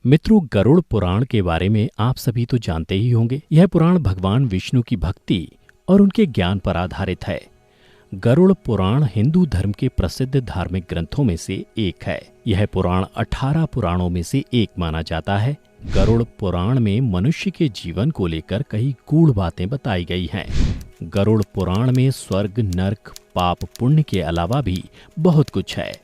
मित्रों, गरुड़ पुराण के बारे में आप सभी तो जानते ही होंगे। यह पुराण भगवान विष्णु की भक्ति और उनके ज्ञान पर आधारित है। गरुड़ पुराण हिंदू धर्म के प्रसिद्ध धार्मिक ग्रंथों में से एक है। यह पुराण 18 पुराणों में से एक माना जाता है। गरुड़ पुराण में मनुष्य के जीवन को लेकर कई गूढ़ बातें बताई गई हैं। गरुड़ पुराण में स्वर्ग, नर्क, पाप, पुण्य के अलावा भी बहुत कुछ है।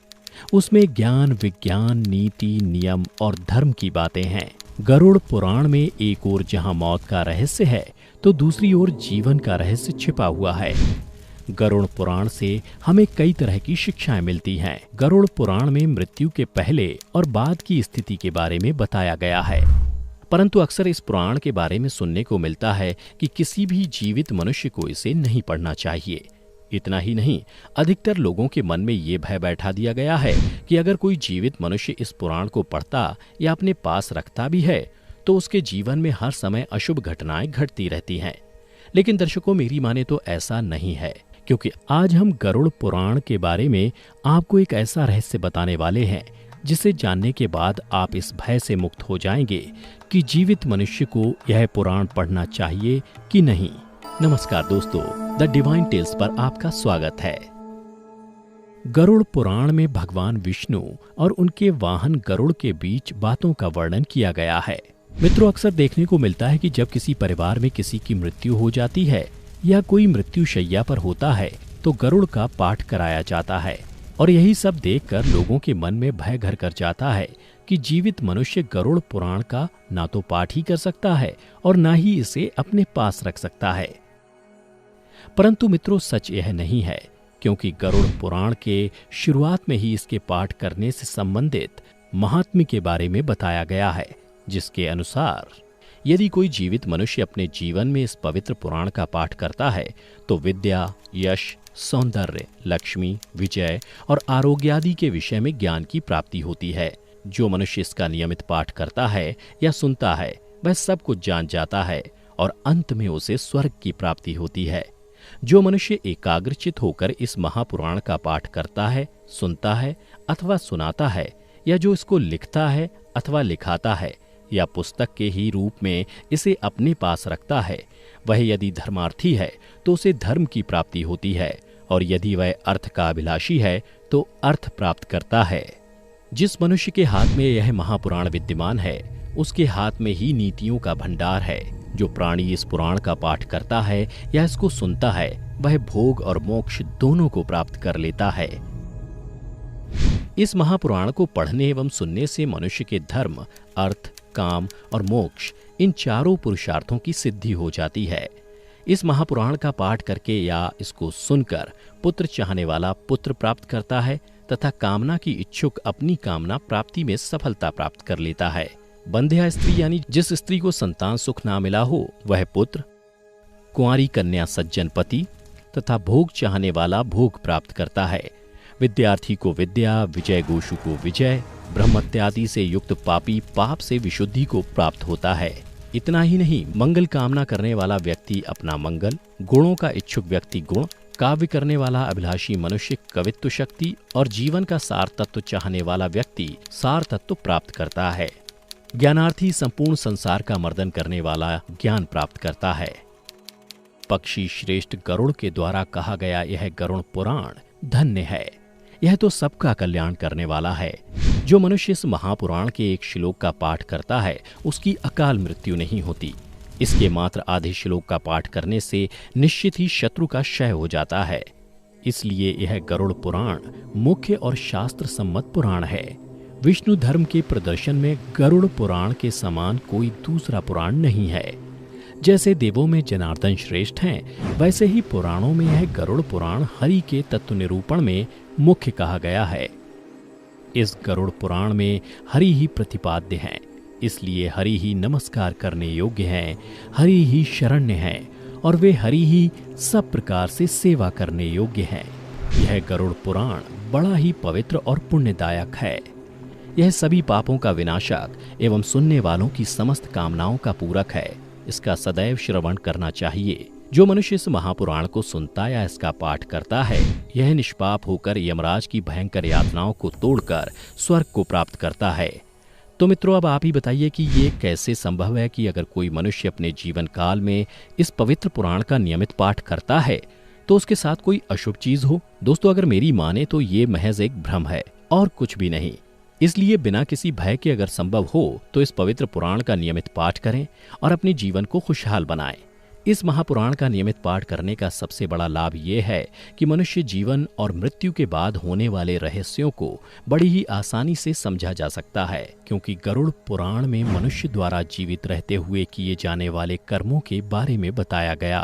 उसमें ज्ञान, विज्ञान, नीति, नियम और धर्म की बातें हैं। गरुड़ पुराण में एक ओर जहां मौत का रहस्य है, तो दूसरी ओर जीवन का रहस्य छिपा हुआ है। गरुड़ पुराण से हमें कई तरह की शिक्षाएं मिलती हैं। गरुड़ पुराण में मृत्यु के पहले और बाद की स्थिति के बारे में बताया गया है। परंतु अक्सर इस पुराण के बारे में सुनने को मिलता है कि किसी भी जीवित मनुष्य को इसे नहीं पढ़ना चाहिए। इतना ही नहीं, अधिकतर लोगों के मन में ये भय बैठा दिया गया है कि अगर कोई जीवित मनुष्य इस पुराण को पढ़ता या अपने पास रखता भी है, तो उसके जीवन में हर समय अशुभ घटनाएं घटती रहती हैं। लेकिन दर्शकों, मेरी माने तो ऐसा नहीं है, क्योंकि आज हम गरुड़ पुराण के बारे में आपको एक ऐसा रहस्य बताने वाले हैं जिसे जानने के बाद आप इस भय से मुक्त हो जाएंगे कि जीवित मनुष्य को यह पुराण पढ़ना चाहिए कि नहीं। नमस्कार दोस्तों, द डिवाइन टेल्स पर आपका स्वागत है। गरुड़ पुराण में भगवान विष्णु और उनके वाहन गरुड़ के बीच बातों का वर्णन किया गया है। मित्रों, अक्सर देखने को मिलता है कि जब किसी परिवार में किसी की मृत्यु हो जाती है या कोई मृत्यु शैया पर होता है, तो गरुड़ का पाठ कराया जाता है। और यही सब देखकर लोगों के मन में भय घर कर जाता है कि जीवित मनुष्य गरुड़ पुराण का ना तो पाठ ही कर सकता है और ना ही इसे अपने पास रख सकता है। परंतु मित्रों, सच यह नहीं है, क्योंकि गरुड़ पुराण के शुरुआत में ही इसके पाठ करने से संबंधित महात्म्य के बारे में बताया गया है, जिसके अनुसार यदि कोई जीवित मनुष्य अपने जीवन में इस पवित्र पुराण का पाठ करता है, तो विद्या, यश, सौंदर्य, लक्ष्मी, विजय और आरोग्य आदि के विषय में ज्ञान की प्राप्ति होती है। जो मनुष्य इसका नियमित पाठ करता है या सुनता है, वह सब कुछ जान जाता है और अंत में उसे स्वर्ग की प्राप्ति होती है। जो मनुष्य एकाग्रचित होकर इस महापुराण का पाठ करता है, सुनता है अथवा सुनाता है, या जो इसको लिखता है अथवा लिखाता है या पुस्तक के ही रूप में इसे अपने पास रखता है, वह यदि धर्मार्थी है तो उसे धर्म की प्राप्ति होती है, और यदि वह अर्थ का अभिलाषी है तो अर्थ प्राप्त करता है। जिस मनुष्य के हाथ में यह महापुराण विद्यमान है, उसके हाथ में ही नीतियों का भंडार है। जो प्राणी इस पुराण का पाठ करता है या इसको सुनता है, वह भोग और मोक्ष दोनों को प्राप्त कर लेता है। इस महापुराण को पढ़ने एवं सुनने से मनुष्य के धर्म, अर्थ, काम और मोक्ष, इन चारों पुरुषार्थों की सिद्धि हो जाती है। इस महापुराण का पाठ करके या इसको सुनकर पुत्र चाहने वाला पुत्र प्राप्त करता है तथा कामना की इच्छुक अपनी कामना प्राप्ति में सफलता प्राप्त कर लेता है। बंध्या स्त्री यानी जिस स्त्री को संतान सुख ना मिला हो, वह पुत्र, कुंवारी कन्या सज्जन पति तथा भोग चाहने वाला भोग प्राप्त करता है। विद्यार्थी को विद्या, विजय गोषु को विजय, ब्रह्मत्यादि से युक्त पापी पाप से विशुद्धि को प्राप्त होता है। इतना ही नहीं, मंगल कामना करने वाला व्यक्ति अपना मंगल, गुणों का इच्छुक व्यक्ति गुण, काव्य करने वाला अभिलाषी मनुष्य कवित्व शक्ति और जीवन का सार तत्व चाहने वाला व्यक्ति सार तत्व प्राप्त करता है। ज्ञानार्थी संपूर्ण संसार का मर्दन करने वाला ज्ञान प्राप्त करता है। पक्षी श्रेष्ठ गरुड़ के द्वारा कहा गया यह गरुड़ पुराण धन्य है। यह तो सबका कल्याण करने वाला है। जो मनुष्य इस महापुराण के एक श्लोक का पाठ करता है, उसकी अकाल मृत्यु नहीं होती। इसके मात्र आधे श्लोक का पाठ करने से निश्चित ही शत्रु का क्षय हो जाता है। इसलिए यह गरुड़ पुराण मुख्य और शास्त्र सम्मत पुराण है। विष्णु धर्म के प्रदर्शन में गरुड़ पुराण के समान कोई दूसरा पुराण नहीं है। जैसे देवों में जनार्दन श्रेष्ठ हैं, वैसे ही पुराणों में यह गरुड़ पुराण हरि के तत्व निरूपण में मुख्य कहा गया है। इस गरुड़ पुराण में हरि ही प्रतिपाद्य हैं, इसलिए हरि ही नमस्कार करने योग्य हैं, हरि ही शरण्य हैं और वे हरि ही सब प्रकार से सेवा करने योग्य हैं। यह गरुड़ पुराण बड़ा ही पवित्र और पुण्यदायक है। यह सभी पापों का विनाशक एवं सुनने वालों की समस्त कामनाओं का पूरक है। इसका सदैव श्रवण करना चाहिए। जो मनुष्य इस महापुराण को सुनता या इसका पाठ करता है, यह निष्पाप होकर यमराज की भयंकर यातनाओं को तोड़कर स्वर्ग को प्राप्त करता है। तो मित्रों, अब आप ही बताइए कि ये कैसे संभव है कि अगर कोई मनुष्य अपने जीवन काल में इस पवित्र पुराण का नियमित पाठ करता है तो उसके साथ कोई अशुभ चीज हो। दोस्तों, अगर मेरी माने तो ये महज एक भ्रम है और कुछ भी नहीं। इसलिए बिना किसी भय के अगर संभव हो तो इस पवित्र पुराण का नियमित पाठ करें और अपने जीवन को खुशहाल बनाएं। इस महापुराण का नियमित पाठ करने का सबसे बड़ा लाभ ये है कि मनुष्य जीवन और मृत्यु के बाद होने वाले रहस्यों को बड़ी ही आसानी से समझा जा सकता है, क्योंकि गरुड़ पुराण में मनुष्य द्वारा जीवित रहते हुए किए जाने वाले कर्मों के बारे में बताया गया।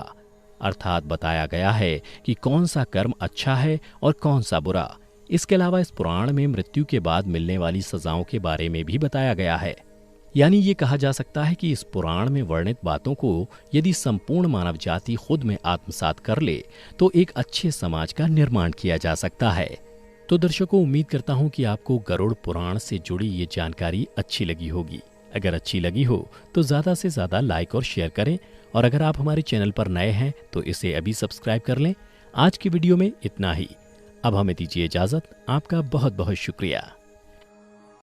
अर्थात बताया गया है कि कौन सा कर्म अच्छा है और कौन सा बुरा। इसके अलावा इस पुराण में मृत्यु के बाद मिलने वाली सजाओं के बारे में भी बताया गया है। यानी ये कहा जा सकता है कि इस पुराण में वर्णित बातों को यदि संपूर्ण मानव जाति खुद में आत्मसात कर ले तो एक अच्छे समाज का निर्माण किया जा सकता है। तो दर्शकों, उम्मीद करता हूँ कि आपको गरुड़ पुराण से जुड़ी ये जानकारी अच्छी लगी होगी। अगर अच्छी लगी हो तो ज़्यादा से ज़्यादा लाइक और शेयर करें, और अगर आप हमारे चैनल पर नए हैं तो इसे अभी सब्सक्राइब कर लें। आज की वीडियो में इतना ही। अब हमें दीजिए इजाज़त। आपका बहुत बहुत शुक्रिया।